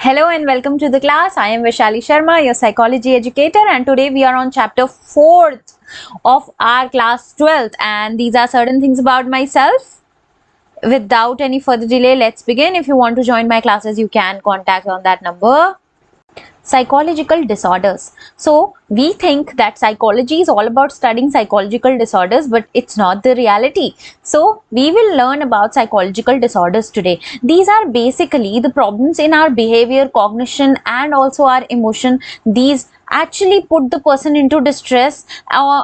Hello and welcome to the class. I am Vaishali Sharma, your psychology educator, and today we are on chapter 4th of our class 12th, and these are certain things about myself. Without any further delay, let's begin. If you want to join my classes, you can contact on that number. Psychological disorders. So we think that psychology is all about studying psychological disorders, but it's not the reality. So we will learn about psychological disorders today. These are basically the problems in our behavior, cognition, and also our emotion. These actually put the person into distress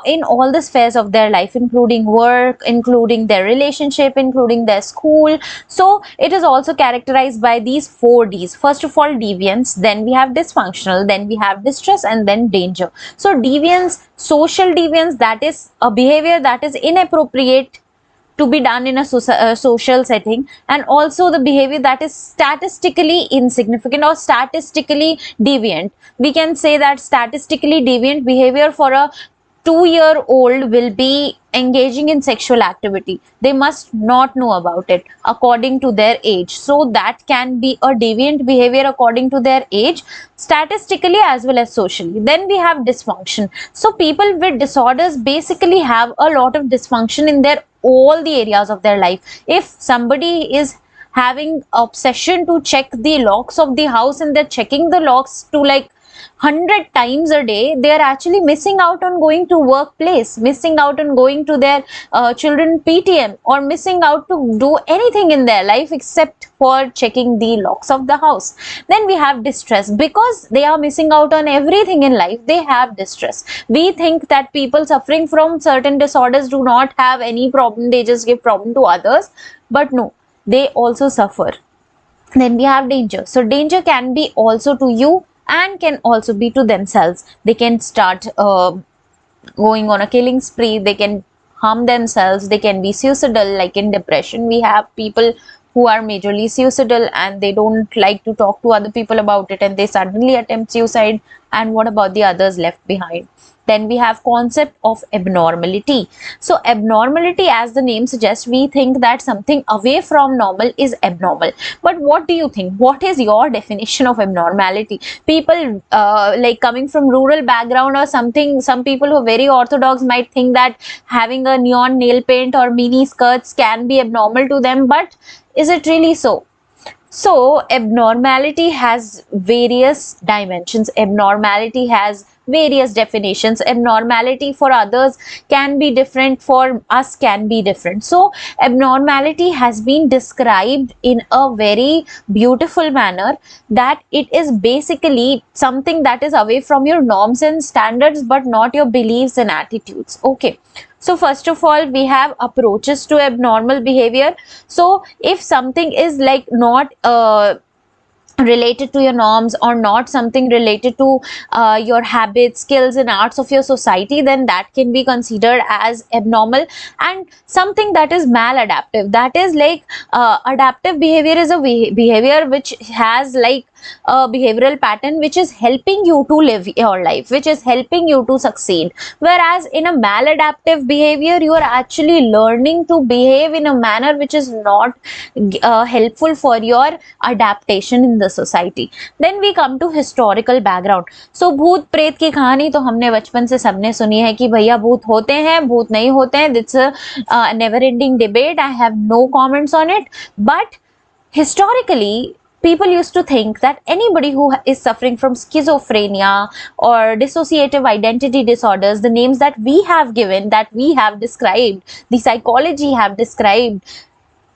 in all the spheres of their life, including work, including their relationship, including their school. So it is also characterized by these 4Ds. First of all, deviance, then we have dysfunctional, then we have distress, and then danger. So deviance, social deviance, that is a behavior that is inappropriate to be done in a social setting, and also the behavior that is statistically insignificant or statistically deviant. We can say that statistically deviant behavior for a 2-year-old will be engaging in sexual activity. They must not know about it according to their age. So that can be a deviant behavior according to their age, statistically as well as socially. Then we have dysfunction. So people with disorders basically have a lot of dysfunction in their all the areas of their life. If somebody is having obsession to check the locks of the house and they're checking the locks to like 100 times a day, they are actually missing out on going to workplace, missing out on going to their children PTM, or missing out to do anything in their life except for checking the locks of the house. Then we have distress. Because they are missing out on everything in life, they have distress. We think that people suffering from certain disorders do not have any problem, they just give problem to others, but no, they also suffer. Then we have danger. So danger can be also to you and can also be to themselves. They can start going on a killing spree, they can harm themselves, they can be suicidal. Like in depression, we have people who are majorly suicidal and they don't like to talk to other people about it and they suddenly attempt suicide. And what about the others left behind? Then we have concept of abnormality. So abnormality, as the name suggests, we think that something away from normal is abnormal. But what do you think? What is your definition of abnormality? People like coming from rural background or something, some people who are very orthodox might think that having a neon nail paint or mini skirts can be abnormal to them. But is it really so? So abnormality has various dimensions. Abnormality has various definitions. Abnormality for others can be different, for us can be different. So abnormality has been described in a very beautiful manner, that it is basically something that is away from your norms and standards but not your beliefs and attitudes. Okay, so first of all, we have approaches to abnormal behavior. So if something is like not related to your norms or not something related to your habits, skills and arts of your society, then that can be considered as abnormal. And something that is maladaptive, that is like adaptive behavior is a behavior which has like a behavioral pattern which is helping you to live your life, which is helping you to succeed. Whereas in a maladaptive behavior, you are actually learning to behave in a manner which is not helpful for your adaptation in the society. Then we come to historical background. So भूत प्रेत की कहानी तो हमने बचपन से सबने सुनी है कि भैया भूत होते हैं, भूत नहीं होते हैं. It's a never ending debate. I have no comments on it. But historically, people used to think that anybody who is suffering from schizophrenia or dissociative identity disorders, the names that we have given, that we have described, the psychology have described,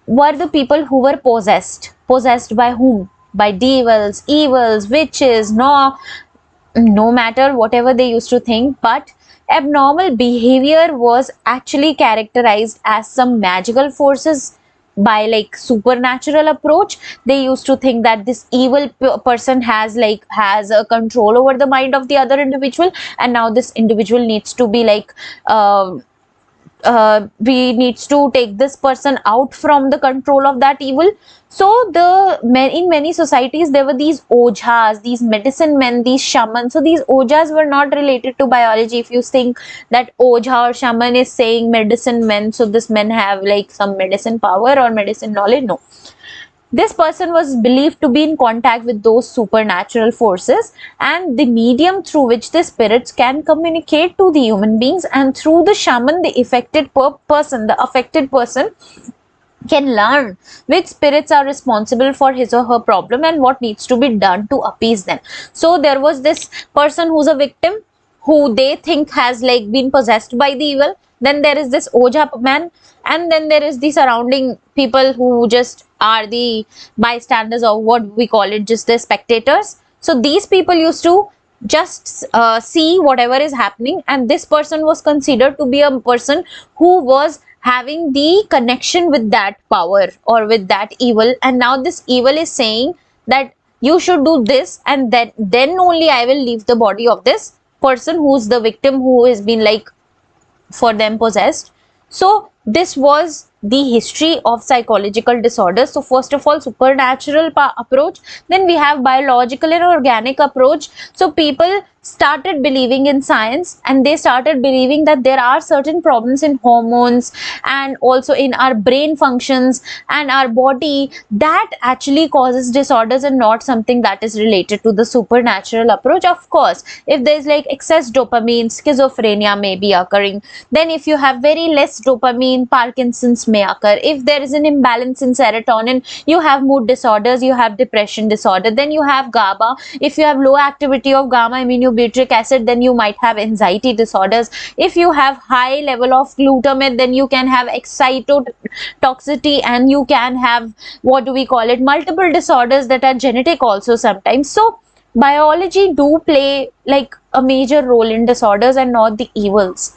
were the people who were possessed. Possessed by whom? By devils, evils, witches, no matter whatever they used to think. But abnormal behavior was actually characterized as some magical forces, by like supernatural approach. They used to think that this evil person has a control over the mind of the other individual, and now this individual needs to be like we needs to take this person out from the control of that evil. So in many societies there were these ojhas, these medicine men, these shamans. So these ojhas were not related to biology. If you think that ojha or shaman is saying medicine men, so this men have like some medicine power or medicine knowledge, no. This person was believed to be in contact with those supernatural forces, and the medium through which the spirits can communicate to the human beings, and through the shaman, the affected person can learn which spirits are responsible for his or her problem and what needs to be done to appease them. So there was this person who's a victim, who they think has like been possessed by the evil. Then there is this Oja man, and then there is the surrounding people who just are the bystanders, or what we call it, just the spectators. So these people used to just see whatever is happening, and this person was considered to be a person who was having the connection with that power or with that evil. And now this evil is saying that you should do this, and then only I will leave the body of this person who's the victim, who has been like for them possessed. So this was the history of psychological disorders. So first of all, supernatural approach, then we have biological and organic approach. So people started believing in science, and they started believing that there are certain problems in hormones and also in our brain functions and our body that actually causes disorders, and not something that is related to the supernatural approach. Of course, if there is like excess dopamine, schizophrenia may be occurring. Then if you have very less dopamine, Parkinson's may occur. If there is an imbalance in serotonin, you have mood disorders, you have depression disorder. Then you have GABA. If you have low activity of gamma aminobutyric acid, then you might have anxiety disorders. If you have high level of glutamate, then you can have excitotoxicity, and you can have, what do we call it, multiple disorders that are genetic also sometimes. So biology do play like a major role in disorders and not the evils.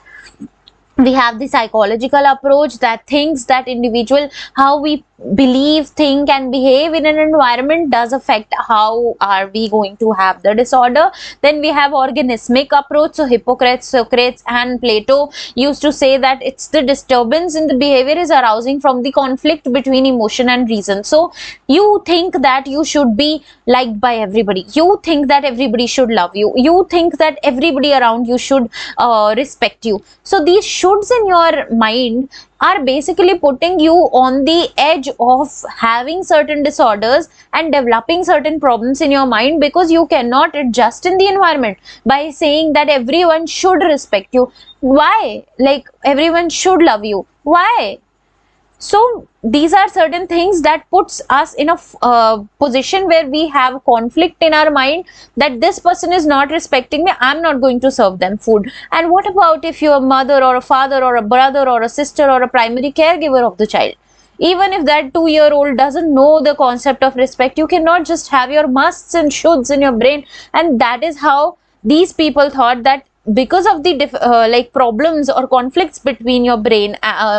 We have the psychological approach that thinks that individual, how we believe, think and behave in an environment does affect how are we going to have the disorder. Then we have organismic approach. So Hippocrates, Socrates and Plato used to say that it's the disturbance in the behavior is arousing from the conflict between emotion and reason. So you think that you should be liked by everybody, you think that everybody should love you, you think that everybody around you should respect you. So these shoulds in your mind are basically putting you on the edge of having certain disorders and developing certain problems in your mind, because you cannot adjust in the environment by saying that everyone should respect you. Why? Like everyone should love you. Why? So these are certain things that puts us in a position where we have conflict in our mind, that this person is not respecting me, I'm not going to serve them food. And what about if you're a mother or a father or a brother or a sister or a primary caregiver of the child? Even if that 2-year-old doesn't know the concept of respect, you cannot just have your musts and shoulds in your brain. And that is how these people thought that because of the like problems or conflicts between your brain,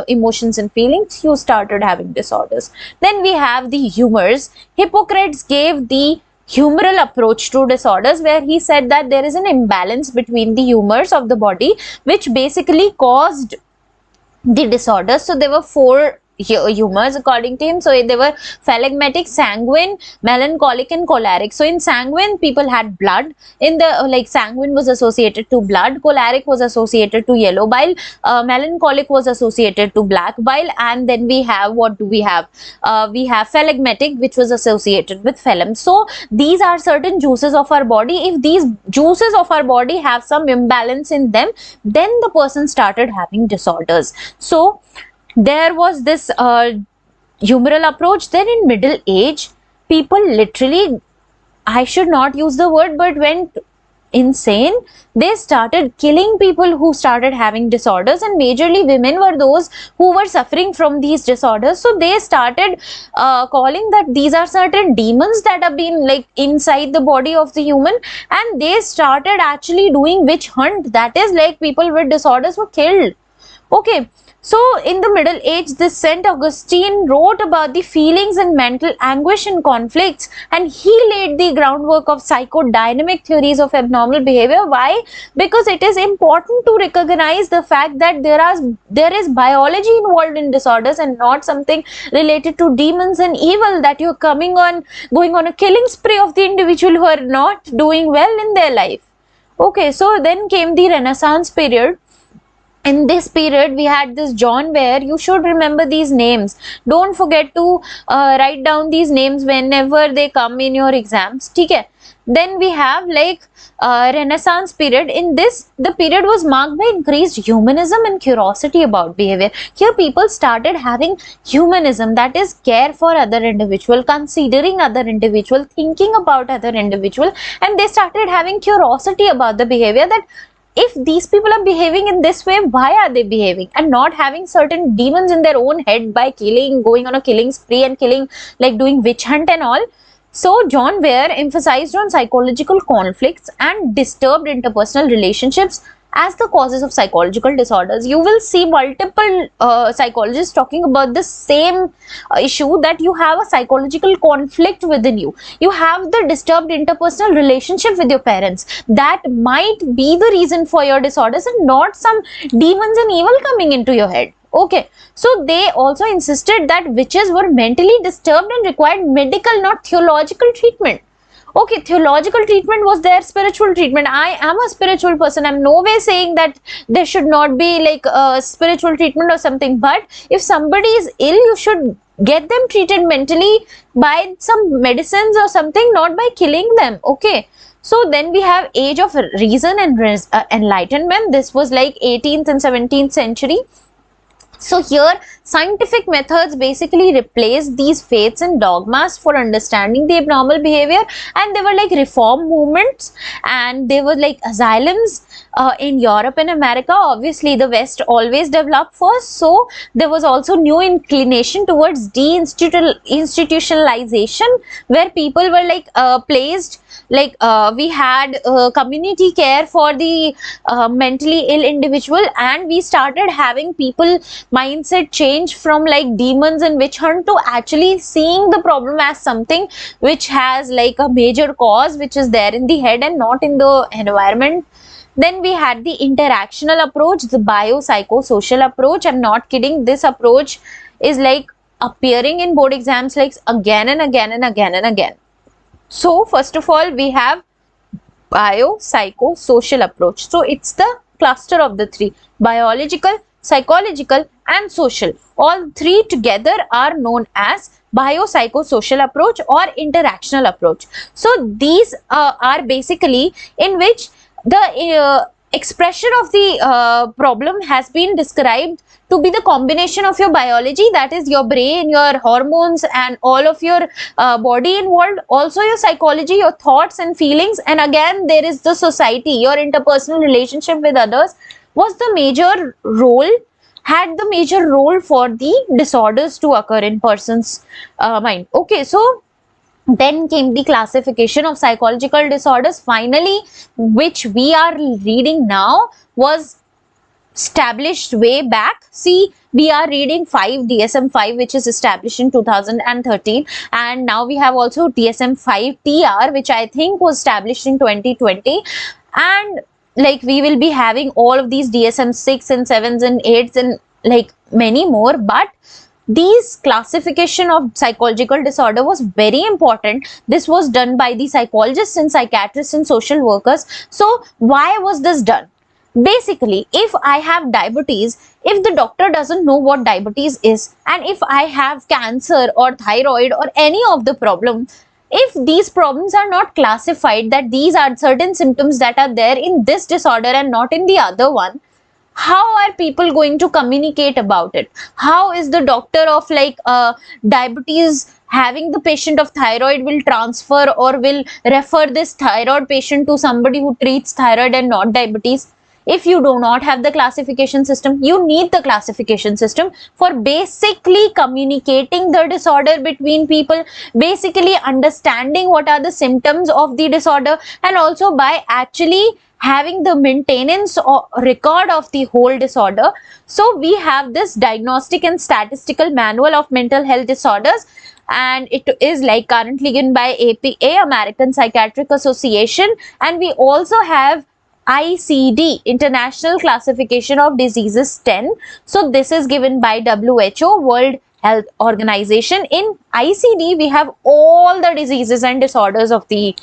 emotions and feelings, you started having disorders. Then we have the humors. Hippocrates gave the humoral approach to disorders, where he said that there is an imbalance between the humors of the body, which basically caused the disorders. So there were 4 humors according to him. So they were phlegmatic, sanguine, melancholic and choleric. So in sanguine, people had blood in the like sanguine was associated to blood, choleric was associated to yellow bile, melancholic was associated to black bile, and then we have, what do we have, we have phlegmatic, which was associated with phlegm. So these are certain juices of our body. If these juices of our body have some imbalance in them, then the person started having disorders. So there was this humoral approach. Then in middle age, people literally, I should not use the word, but went insane. They started killing people who started having disorders, and majorly women were those who were suffering from these disorders. So they started calling that these are certain demons that have been like inside the body of the human, and they started actually doing witch hunt. That is like people with disorders were killed. Okay. So in the Middle Age, this Saint Augustine wrote about the feelings and mental anguish and conflicts, and he laid the groundwork of psychodynamic theories of abnormal behavior. Why? Because it is important to recognize the fact that there is biology involved in disorders, and not something related to demons and evil, that you're going on a killing spree of the individual who are not doing well in their life. Okay, so then came the Renaissance period. in this period we had this John Weir. You should remember these names. Don't forget to write down these names whenever they come in your exams. Okay. Then we have like Renaissance period. In this, the period was marked by increased humanism and curiosity about behavior. Here people started having humanism, that is care for other individual, considering other individual, thinking about other individual, and they started having curiosity about the behavior, that if these people are behaving in this way, why are they behaving, and not having certain demons in their own head by killing, going on a killing spree and killing, like doing witch hunt and all. So John Weir emphasized on psychological conflicts and disturbed interpersonal relationships as the causes of psychological disorders. You will see multiple psychologists talking about the same issue, that you have a psychological conflict within you. You have the disturbed interpersonal relationship with your parents. That might be the reason for your disorders and not some demons and evil coming into your head. Okay, so they also insisted that witches were mentally disturbed and required medical, not theological treatment. Okay, theological treatment was their spiritual treatment. I am a spiritual person. I'm no way saying that there should not be like a spiritual treatment or something. But if somebody is ill, you should get them treated mentally by some medicines or something, not by killing them. Okay. So then we have Age of Reason and Enlightenment. This was like 18th and 17th century. So here scientific methods basically replaced these faiths and dogmas for understanding the abnormal behavior, and they were like reform movements, and they were like asylums in Europe and America. Obviously the West always developed first, so there was also new inclination towards deinstitutionalization, where people were like placed, like we had community care for the mentally ill individual, and we started having people mindset change from like demons and witch hunt to actually seeing the problem as something which has like a major cause which is there in the head and not in the environment. Then we had the interactional approach, the biopsychosocial approach. I'm not kidding, this approach is like appearing in board exams like again and again and again and again. So first of all, we have biopsychosocial approach. So it's the cluster of the three: biological, psychological and social. All three together are known as biopsychosocial approach or interactional approach. So these are basically in which the expression of the problem has been described to be the combination of your biology, that is your brain, your hormones and all of your body involved, also your psychology, your thoughts and feelings, and again there is the society, your interpersonal relationship with others was the major role, had the major role for the disorders to occur in person's mind. Okay, so then came the classification of psychological disorders finally, which we are reading now, was established way back. See, we are reading DSM-5, which is established in 2013, and now we have also DSM-5 TR, which I think was established in 2020, and like we will be having all of these DSM-6 and 7s and 8s and like many more. But these classification of psychological disorder was very important. This was done by the psychologists and psychiatrists and social workers. So why was this done? Basically, if I have diabetes, if the doctor doesn't know what diabetes is, and if I have cancer or thyroid or any of the problem, if these problems are not classified, that these are certain symptoms that are there in this disorder and not in the other one, how are people going to communicate about it? How is the doctor of like diabetes having the patient of thyroid will transfer or will refer this thyroid patient to somebody who treats thyroid and not diabetes? If you do not have the classification system, you need the classification system for basically communicating the disorder between people, basically understanding what are the symptoms of the disorder, and also by actually having the maintenance or record of the whole disorder. So we have this Diagnostic and Statistical Manual of Mental Health Disorders, and it is like currently given by APA, American Psychiatric Association, and we also have ICD, International Classification of Diseases 10. So this is given by WHO, World Health Organization. In ICD, we have all the diseases and disorders of the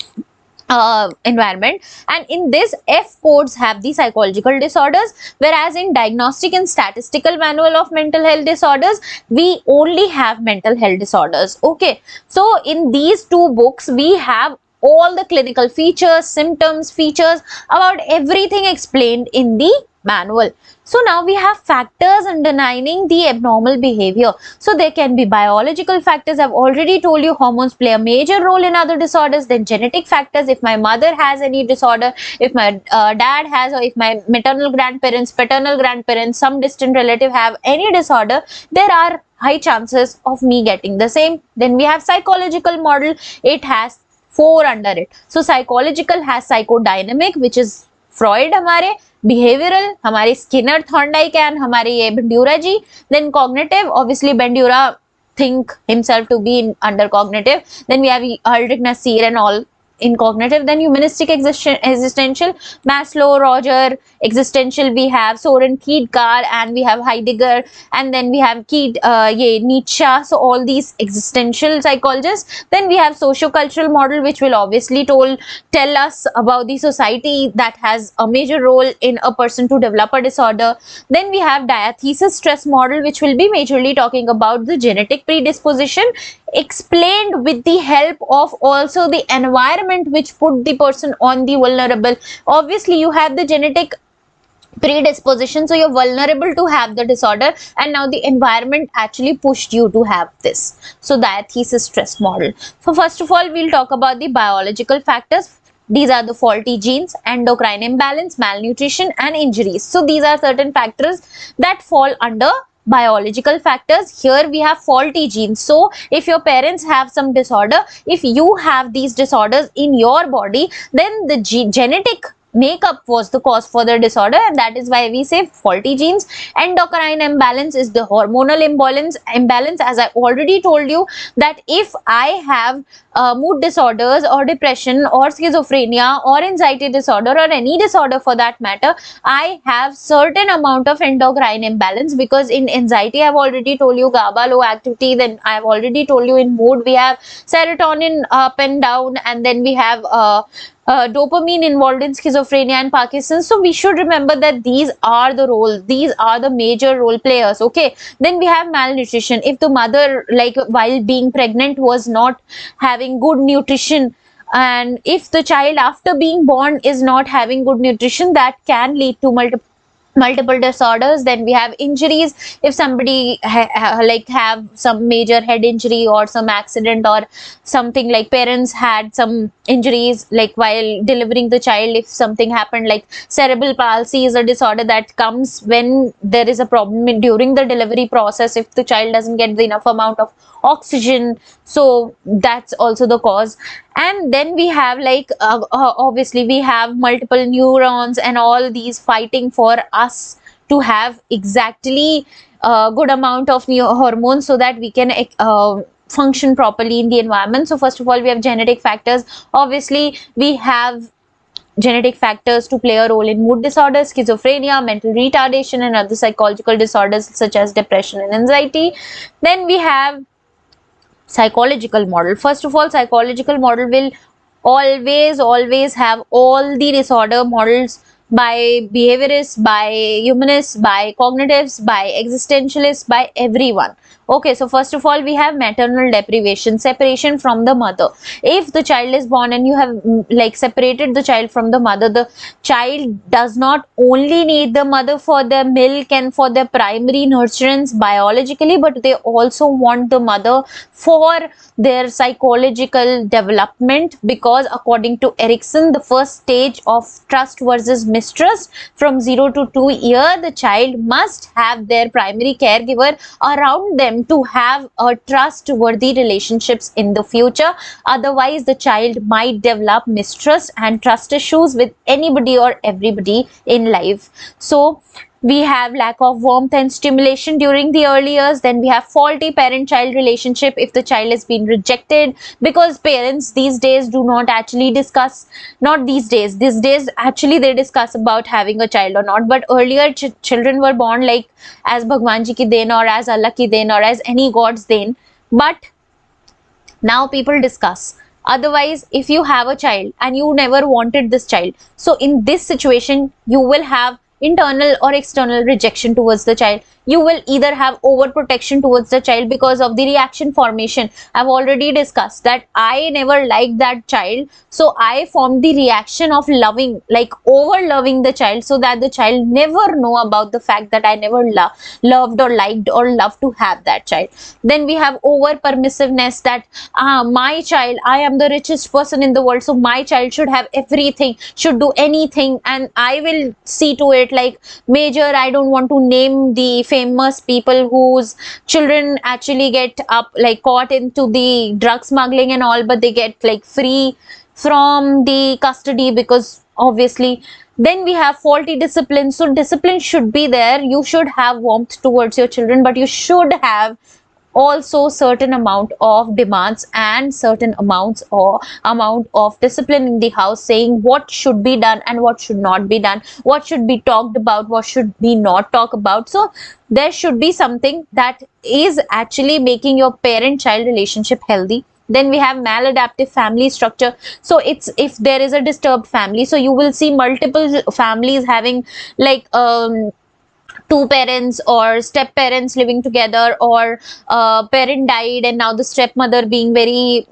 environment, and in this F codes have the psychological disorders, whereas in diagnostic and statistical manual of mental health disorders we only have mental health disorders. Okay, so in these two books we have all the clinical features, symptoms, features, about everything explained in the manual. So now we have factors underlying the abnormal behavior. So there can be biological factors. I've already told you hormones play a major role in other disorders. Then genetic factors, if my mother has any disorder, if my dad has, or if my maternal grandparents, paternal grandparents, some distant relative have any disorder, there are high chances of me getting the same. Then we have psychological model. It has 4 under it. So psychological has psychodynamic, which is Freud हमारे, behavioural हमारे Skinner, Thorndike and हमारे ये Bandura ji, then cognitive obviously Bandura think himself to be in under cognitive, then we have Aldrich, Nasir and all in cognitive. Then humanistic existential, Maslow, Roger. Existential we have Soren Kierkegaard and we have Heidegger, and then we have Nietzsche. So all these existential psychologists. Then we have socio-cultural model, which will obviously tell us about the society that has a major role in a person to develop a disorder. Then we have diathesis stress model, which will be majorly talking about the genetic predisposition, explained with the help of also the environment which put the person on the vulnerable. Obviously you have the genetic predisposition, so you're vulnerable to have the disorder, and now the environment actually pushed you to have this. So diathesis stress model. So first of all we'll talk about the biological factors. These are the faulty genes, endocrine imbalance, malnutrition and injuries. So these are certain factors that fall under biological factors. Here we have faulty genes. So if your parents have some disorder, if you have these disorders in your body, then the genetic makeup was the cause for the disorder, and that is why we say faulty genes. Endocrine imbalance is the hormonal imbalance, as I already told you, that if I have mood disorders or depression or schizophrenia or anxiety disorder or any disorder for that matter, I have certain amount of endocrine imbalance, because in anxiety I've already told you GABA low activity, then I've already told you in mood we have serotonin up and down, and then we have dopamine involved in schizophrenia and Parkinson's. So we should remember that these are the major role players. Okay, then we have malnutrition. If the mother, like while being pregnant, was not having good nutrition, and if the child after being born is not having good nutrition, that can lead to multiple disorders. Then we have injuries. If somebody have some major head injury or some accident or something, like parents had some injuries like while delivering the child, if something happened, like cerebral palsy is a disorder that comes when there is a problem during the delivery process, if the child doesn't get the enough amount of oxygen, so that's also the cause. And then we have obviously we have multiple neurons and all these fighting for us to have exactly good amount of hormones so that we can function properly in the environment. So first of all we have genetic factors. Obviously we have genetic factors to play a role in mood disorders, schizophrenia, mental retardation and other psychological disorders such as depression and anxiety. Then we have psychological model. First of all, psychological model will always have all the disorder models by behaviorists, by humanists, by cognitives, by existentialists, by everyone. Okay, so first of all we have maternal deprivation, separation from the mother. If the child is born and you have separated the child from the mother, the child does not only need the mother for their milk and for their primary nurturance biologically, but they also want the mother for their psychological development, because according to Erikson, the first stage of trust versus mistrust, from 0 to 2 years, the child must have their primary caregiver around them to have a trustworthy relationships in the future. Otherwise the child might develop mistrust and trust issues with anybody or everybody in life. So we have lack of warmth and stimulation during the early years. Then we have faulty parent-child relationship if the child has been rejected, because parents these days do not actually discuss, not these days actually they discuss about having a child or not, but earlier children were born like as Bhagwan ji ki den or as Allah ki den or as any god's den, but now people discuss Otherwise, if you have a child and you never wanted this child, so in this situation you will have internal or external rejection towards the child. You will either have overprotection towards the child because of the reaction formation. I've already discussed that I never liked that child, so I formed the reaction of loving, like over loving the child, so that the child never know about the fact that I never loved or liked or loved to have that child. Then we have over permissiveness, that my child, I am the richest person in the world, so my child should have everything, should do anything, and I will see to it. Like major, I don't want to name the famous people whose children actually get up, like caught into the drug smuggling and all, but they get like free from the custody because obviously. Then we have faulty discipline. So discipline should be there, you should have warmth towards your children, but you should have also certain amount of demands and certain amounts or amount of discipline in the house, saying what should be done and what should not be done, what should be talked about, what should be not talk about. So there should be something that is actually making your parent child relationship healthy. Then we have maladaptive family structure. So it's, if there is a disturbed family, so you will see multiple families having like two parents or step parents living together, or parent died and now the stepmother being very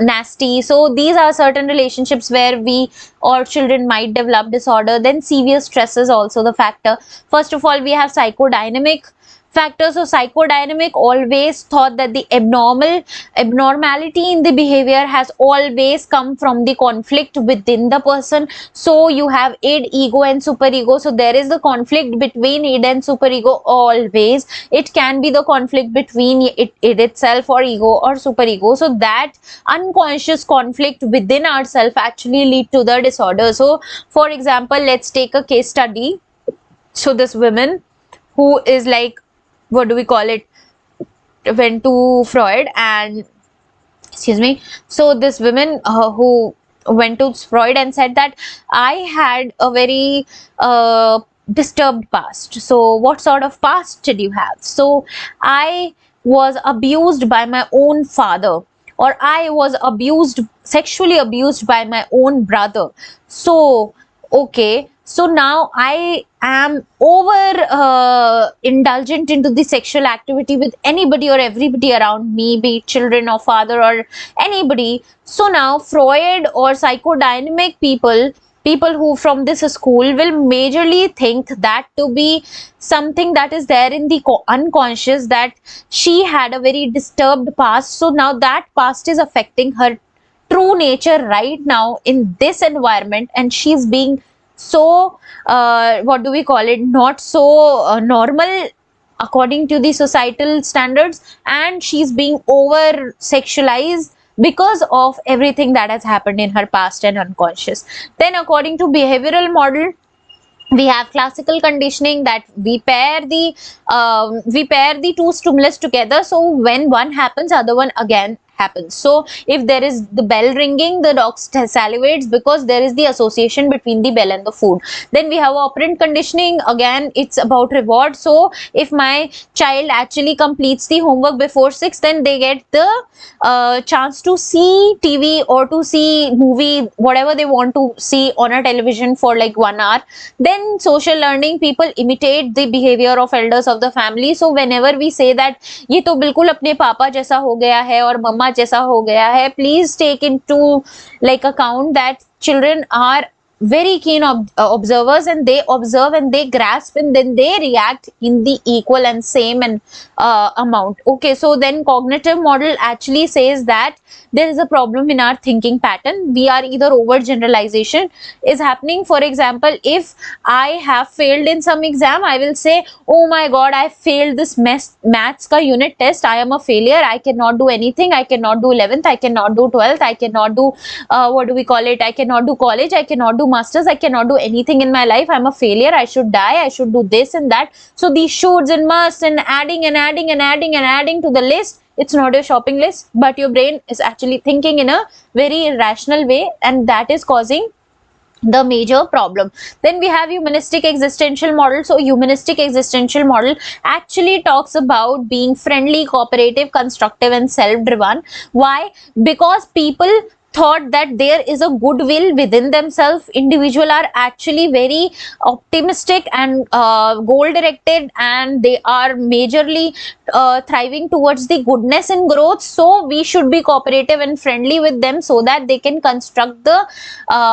nasty. So these are certain relationships where we or children might develop disorder. Then severe stress is also the factor. First of all, we have psychodynamic factors. So psychodynamic always thought that the abnormality in the behavior has always come from the conflict within the person. So you have id, ego and superego. So there is the conflict between id and superego always. It can be the conflict between id itself or ego or superego. So that unconscious conflict within ourselves actually lead to the disorder. So for example, let's take a case study. So this woman who is like, what do we call it, went to Freud and, excuse me, so this woman who went to Freud and said that I had a very disturbed past. So what sort of past did you have? So I was abused by my own father, or I was abused, sexually abused by my own brother. So okay, so now I am over indulgent into the sexual activity with anybody or everybody around me, be it children or father or anybody. So now Freud or psychodynamic people who from this school will majorly think that to be something that is there in the unconscious, that she had a very disturbed past. So now that past is affecting her true nature right now in this environment, and she's being so what do we call it, not so normal according to the societal standards, and she's being over sexualized because of everything that has happened in her past and unconscious. Then according to behavioral model, we have classical conditioning, that we pair the two stimulus together. So when one happens, other one again happens. So if there is the bell ringing, the dog salivates because there is the association between the bell and the food. Then we have operant conditioning. Again, it's about reward. So if my child actually completes the homework before 6, then they get the chance to see TV or to see movie, whatever they want to see on a television for like 1 hour. Then social learning, people imitate the behavior of elders of the family. So whenever we say that ये तो बिल्कुल अपने पापा जैसा हो गया है और मम्मा जैसा हो गया है, please take into like account that children are very keen observers, and they observe and they grasp and then they react in the equal and same and amount. Okay, so then cognitive model actually says that there is a problem in our thinking pattern. We are either over generalization is happening. For example, if I have failed in some exam, I will say, oh my god, I failed this maths ka unit test, I am a failure, I cannot do anything, I cannot do 11th, I cannot do 12th, I cannot do what do we call it, I cannot do college, I cannot do masters, I cannot do anything in my life, I'm a failure, I should die, I should do this and that. So these shoulds and musts and adding and adding and adding and adding to the list, it's not a shopping list, but your brain is actually thinking in a very irrational way, and that is causing the major problem. Then we have humanistic existential model. So humanistic existential model actually talks about being friendly, cooperative, constructive, and self-driven. Why? Because people thought that there is a goodwill within themselves. Individual are actually very optimistic and goal directed, and they are majorly thriving towards the goodness and growth. So we should be cooperative and friendly with them so that they can construct the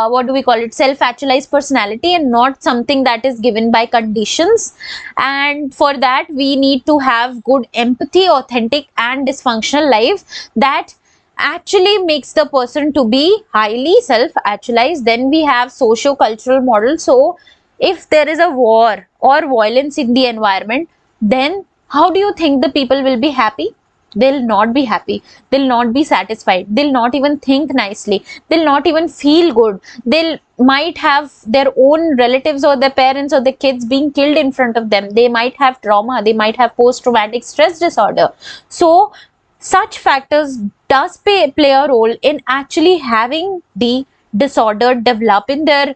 what do we call it, self-actualized personality, and not something that is given by conditions. And for that we need to have good empathy, authentic and dysfunctional life that actually makes the person to be highly self-actualized. Then we have socio-cultural model. So if there is a war or violence in the environment, then how do you think the people will be happy? They'll not be happy, they'll not be satisfied, they'll not even think nicely, they'll not even feel good. They'll might have their own relatives or their parents or the kids being killed in front of them. They might have trauma, they might have post-traumatic stress disorder. So such factors does play a role in actually having the disorder develop in their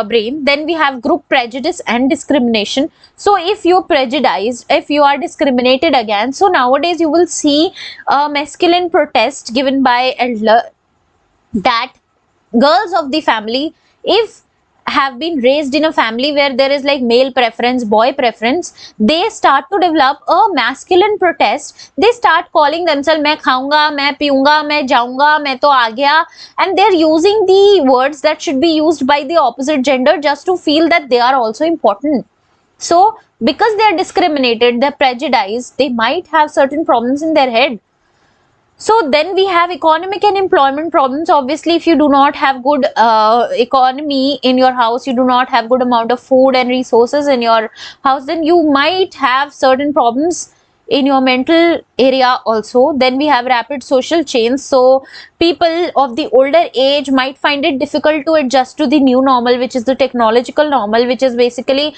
brain. Then we have group prejudice and discrimination. So if you're prejudiced, if you are discriminated against, so nowadays you will see a masculine protest given by elder that girls of the family, if have been raised in a family where there is like male preference, boy preference, they start to develop a masculine protest. They start calling themselves मैं खाऊंगा, मैं पीऊंगा, मैं जाऊंगा, मैं तो आ गया, and they're using the words that should be used by the opposite gender just to feel that they are also important. So because they are discriminated, they're prejudiced, they might have certain problems in their head. So then we have economic and employment problems. Obviously, if you do not have good economy in your house, you do not have good amount of food and resources in your house, then you might have certain problems in your mental area also. Then we have rapid social change. So people of the older age might find it difficult to adjust to the new normal, which is the technological normal, which is basically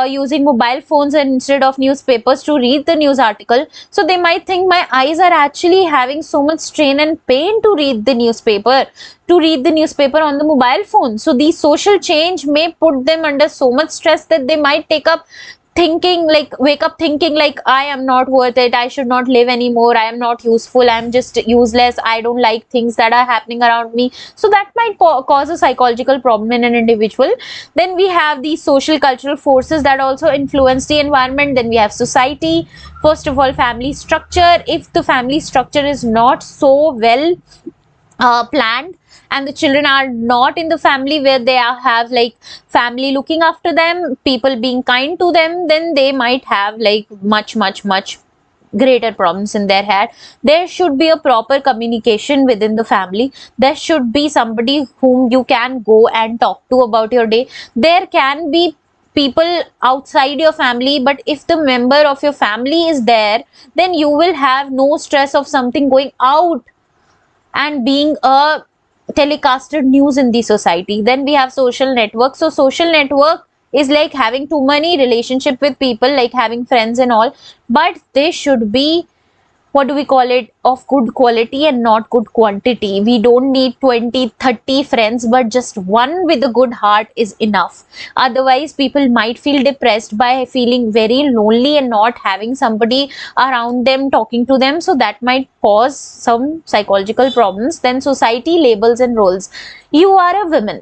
using mobile phones and instead of newspapers to read the news article. So they might think my eyes are actually having so much strain and pain to read the newspaper on the mobile phone. So the social change may put them under so much stress that they might wake up thinking like I am not worth it, I should not live anymore, I am not useful, I am just useless, I don't like things that are happening around me. So that might cause a psychological problem in an individual. Then we have the social cultural forces that also influence the environment. Then we have society. First of all, family structure. If the family structure is not so well planned, and the children are not in the family where they have like family looking after them, people being kind to them, then they might have like much greater problems in their head. There should be a proper communication within the family. There should be somebody whom you can go and talk to about your day. There can be people outside your family, but if the member of your family is there, then you will have no stress of something going out and being a telecasted news in the society. Then we have social network. So social network is like having too many relationship with people, like having friends and all, but they should be, what do we call it, of good quality and not good quantity. We don't need 20-30 friends, but just one with a good heart is enough. Otherwise people might feel depressed by feeling very lonely and not having somebody around them talking to them. So that might cause some psychological problems. Then society labels and roles. You are a woman,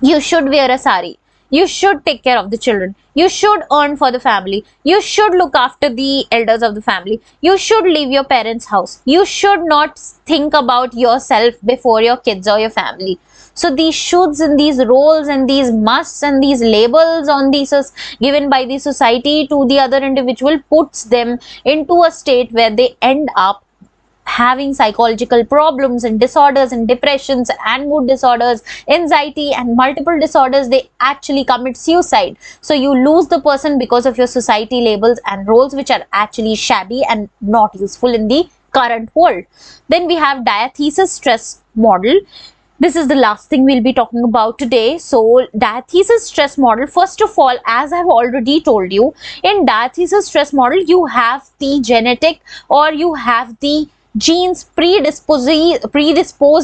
you should wear a sari, you should take care of the children, you should earn for the family, you should look after the elders of the family, you should leave your parents' house, you should not think about yourself before your kids or your family. So these shoulds and these roles and these musts and these labels on these given by the society to the other individual puts them into a state where they end up having psychological problems and disorders and depressions and mood disorders, anxiety and multiple disorders. They actually commit suicide. So you lose the person because of your society labels and roles, which are actually shabby and not useful in the current world. Then we have diathesis stress model. This is the last thing we'll be talking about today. So diathesis stress model, first of all, as I've already told you, in diathesis stress model you have the genetic or you have the genes predisposed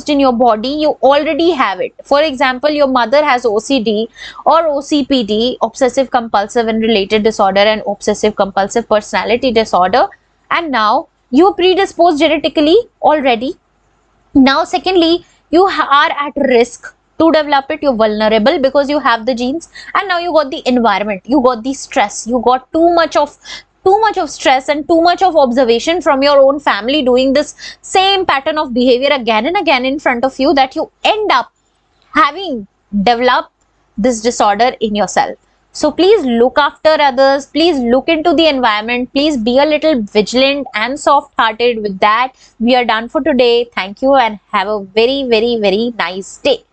in your body, you already have it. For example, your mother has OCD or OCPD, obsessive compulsive and related disorder, and obsessive compulsive personality disorder, and now you are predisposed genetically already. Now secondly, you are at risk to develop it. You're vulnerable because you have the genes, and now you got the environment, you got the stress, you got too much of stress and too much of observation from your own family doing this same pattern of behavior again and again in front of you, that you end up having developed this disorder in yourself. So please look after others, please look into the environment, please be a little vigilant and soft hearted. With that, we are done for today. Thank you and have a very, very, very nice day.